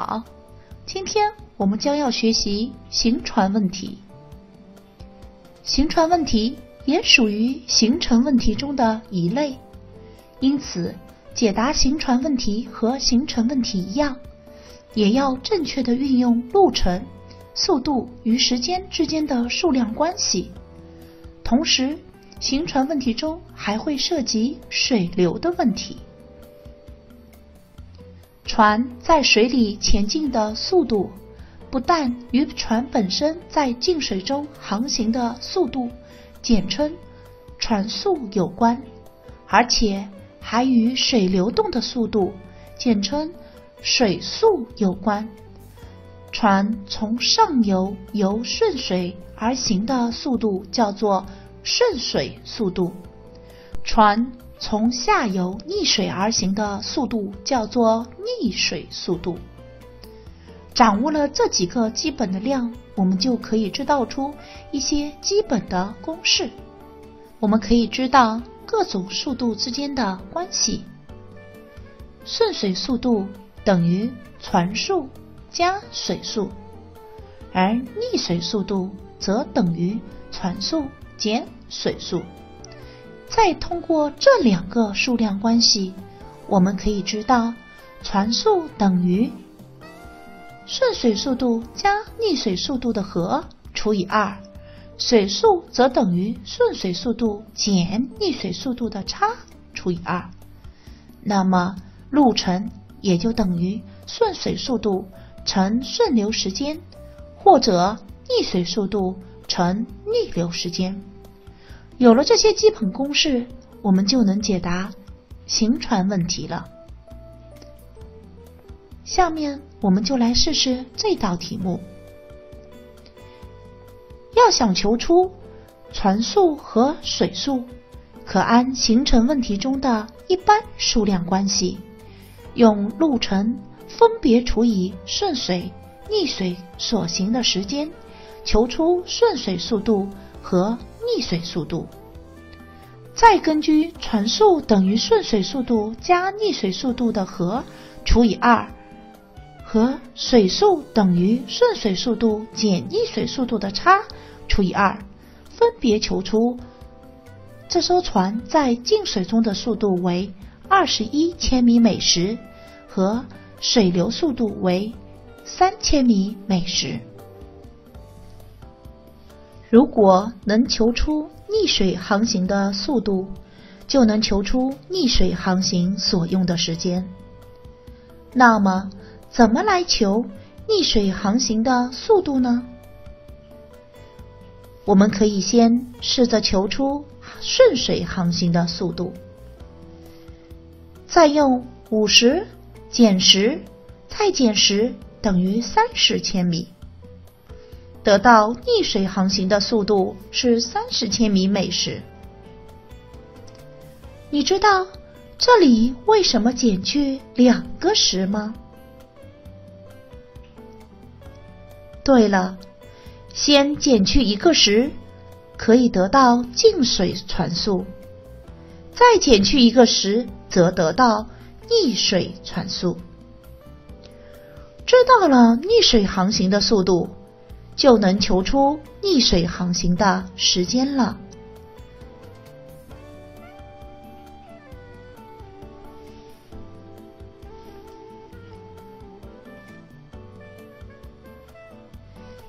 好，今天我们将要学习行传问题。行传问题也属于形成问题中的一类，因此解答行传问题和形成问题一样，也要正确地运用路程、速度与时间之间的数量关系。同时，行传问题中还会涉及水流的问题。船在水里前进的速度，不但与船本身在静水中航行的速度，简称船速有关，而且还与水流动的速度，简称水速有关。船从上游由顺水而行的速度叫做顺水速度，船从下游逆水而行的速度叫做逆水速度。掌握了这几个基本的量，我们就可以知道出一些基本的公式。我们可以知道各种速度之间的关系。顺水速度等于船速加水速，而逆水速度则等于船速减水速。再通过这两个数量关系，我们可以知道船速等于顺水速度加逆水速度的和除以2，水速则等于顺水速度减逆水速度的差除以2。那么路程也就等于顺水速度乘顺流时间，或者逆水速度乘逆流时间。有了这些基本公式，我们就能解答行传问题了。下面我们就来试试这道题目。要想求出船速和水速，可按行程问题中的一般数量关系，用路程分别除以顺水、逆水所行的时间，求出顺水速度和逆水速度。再根据船速等于顺水速度加逆水速度的和除以2，和水速等于顺水速度减逆水速度的差除以2，分别求出这艘船在静水中的速度为21千米每时和水流速度为3千米每时。如果能求出逆水航行的速度，就能求出逆水航行所用的时间。那么怎么来求逆水航行的速度呢？我们可以先试着求出顺水航行的速度，再用50减10再减10等于30千米，得到逆水航行的速度是30千米每时。你知道这里为什么减去2个10吗？对了，先减去1个10，可以得到静水船速，再减去1个10，则得到逆水船速。知道了逆水航行的速度，就能求出逆水航行的时间了。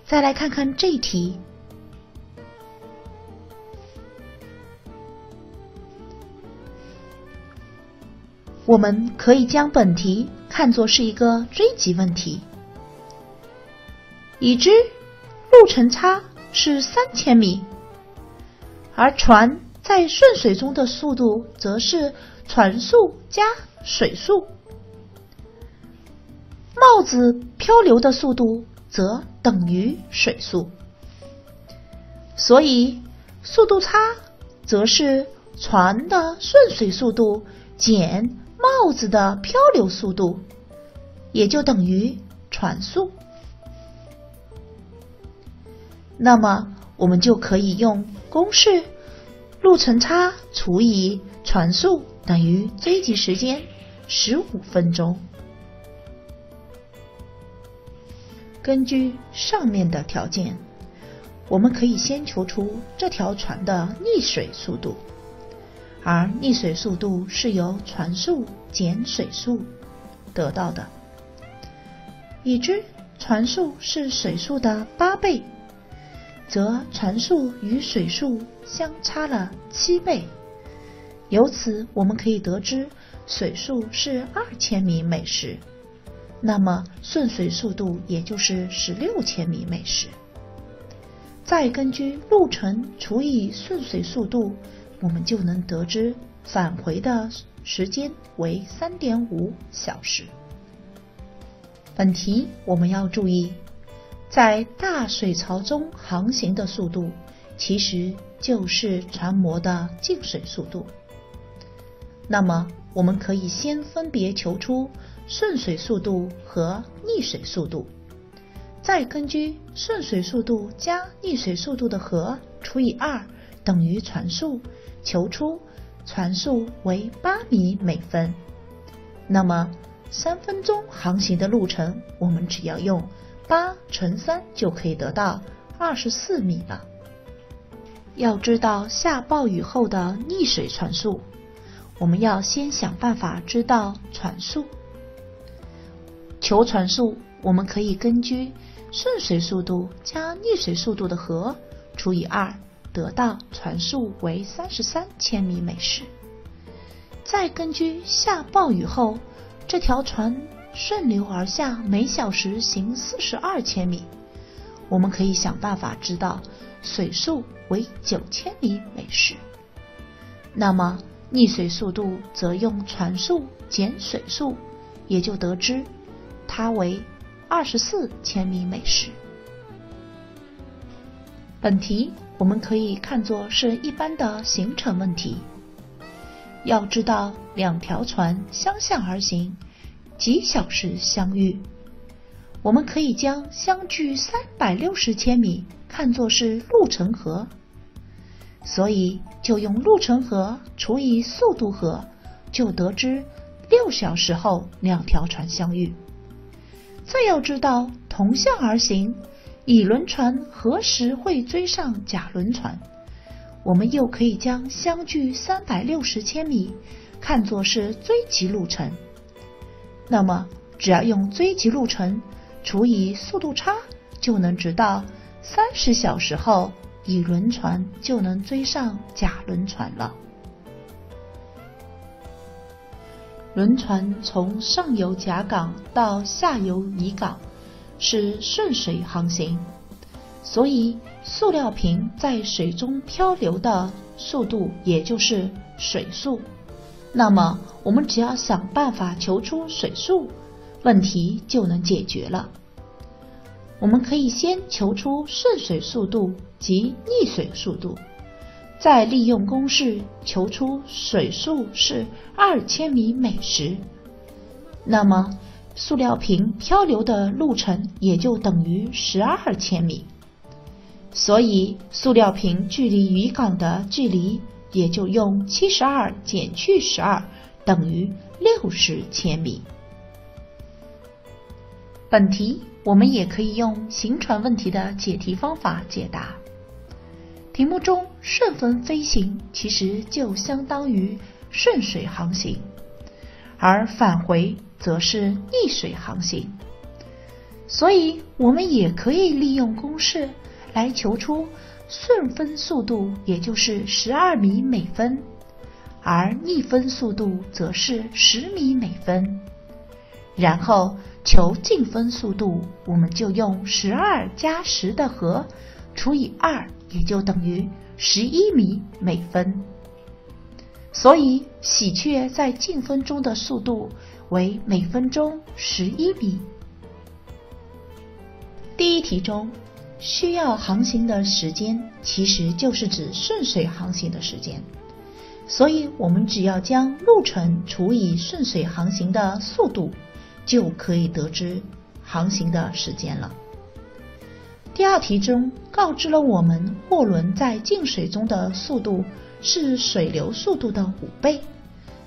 再来看看这题。我们可以将本题看作是一个追及问题。已知路程差是3千米，而船在顺水中的速度则是船速加水速，帽子漂流的速度则等于水速，所以速度差则是船的顺水速度减帽子的漂流速度，也就等于船速。那么我们就可以用公式路程差除以船速等于追及时间15分钟。根据上面的条件，我们可以先求出这条船的溺水速度，而溺水速度是由船速减水速得到的。已知船速是水速的8倍，则船速与水速相差了7倍。由此我们可以得知水速是2000米每时，那么顺水速度也就是16000米每时。再根据路程除以顺水速度，我们就能得知返回的时间为3.5小时。本题我们要注意，在大水槽中航行的速度其实就是船舶的进水速度。那么我们可以先分别求出顺水速度和溺水速度，再根据顺水速度加溺水速度的和除以2等于船速，求出船速为8米每分。那么3分钟航行的路程，我们只要用8乘3就可以得到24米了。要知道下暴雨后的溺水船速，我们要先想办法知道船速。求船速，我们可以根据顺水速度加溺水速度的和除以2，得到船速为33千米每时。再根据下暴雨后这条船顺流而下每小时行42千米，我们可以想办法知道水速为9000米每时。那么溺水速度则用船速减水速，也就得知它为24千米每时。本题我们可以看作是一般的行程问题。要知道两条船相向而行，几小时相遇，我们可以将相距360千米看作是路程和，所以就用路程和除以速度和，就得知6小时后两条船相遇。再要知道同向而行，乙轮船何时会追上甲轮船，我们又可以将相距360千米看作是追击路程。那么只要用追击路程除以速度差，就能知道30小时后乙轮船就能追上甲轮船了。轮船从上游甲港到下游乙港是顺水航行，所以塑料瓶在水中漂流的速度也就是水速。那么我们只要想办法求出水速，问题就能解决了。我们可以先求出顺水速度及溺水速度，再利用公式求出水速是2000米每时。那么塑料瓶漂流的路程也就等于12千米，所以塑料瓶距离渔港的距离也就用72减去12等于60千米。本题我们也可以用行船问题的解题方法解答。题目中顺风飞行其实就相当于顺水航行，而返回则是逆水航行，所以我们也可以利用公式来求出顺风速度，也就是12米每分，而逆风速度则是10米每分。然后求进风速度，我们就用12加10的和除以2，也就等于11米每分。所以喜鹊在进风中的速度为每分钟11米。第一题中需要航行的时间其实就是指顺水航行的时间，所以我们只要将路程除以顺水航行的速度，就可以得知航行的时间了。第二题中告知了我们货轮在进水中的速度是水流速度的5倍，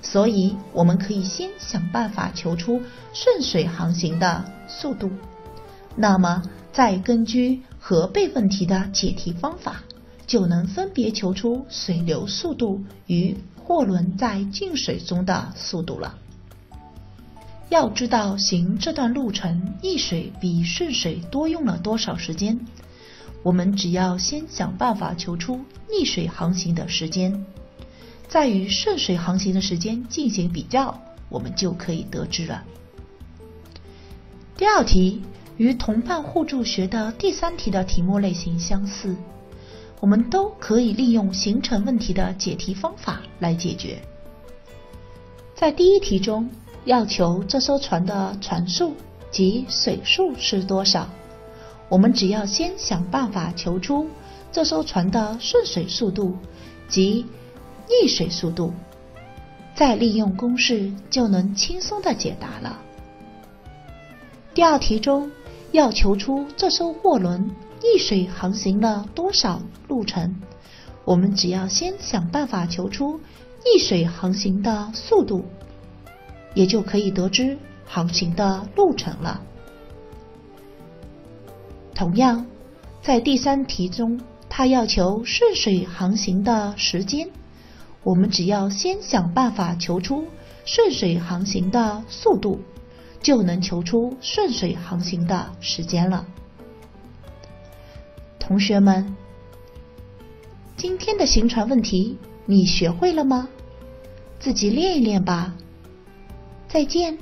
所以我们可以先想办法求出顺水航行的速度。那么再根据核备问题的解题方法，就能分别求出水流速度与货轮在进水中的速度了。要知道行这段路程逆水比顺水多用了多少时间，我们只要先想办法求出逆水航行的时间，再与顺水航行的时间进行比较，我们就可以得知了。第二题与同伴互助学的第三题的题目类型相似，我们都可以利用形成问题的解题方法来解决。在第一题中，要求这艘船的船速及水速是多少，我们只要先想办法求出这艘船的顺水速度及逆水速度，再利用公式就能轻松的解答了。第二题中要求出这艘货轮逆水航行了多少路程，我们只要先想办法求出逆水航行的速度，也就可以得知航行的路程了。同样，在第三题中，它要求顺水航行的时间，我们只要先想办法求出顺水航行的速度，就能求出顺水航行的时间了。同学们，今天的行船问题你学会了吗？自己练一练吧。再见。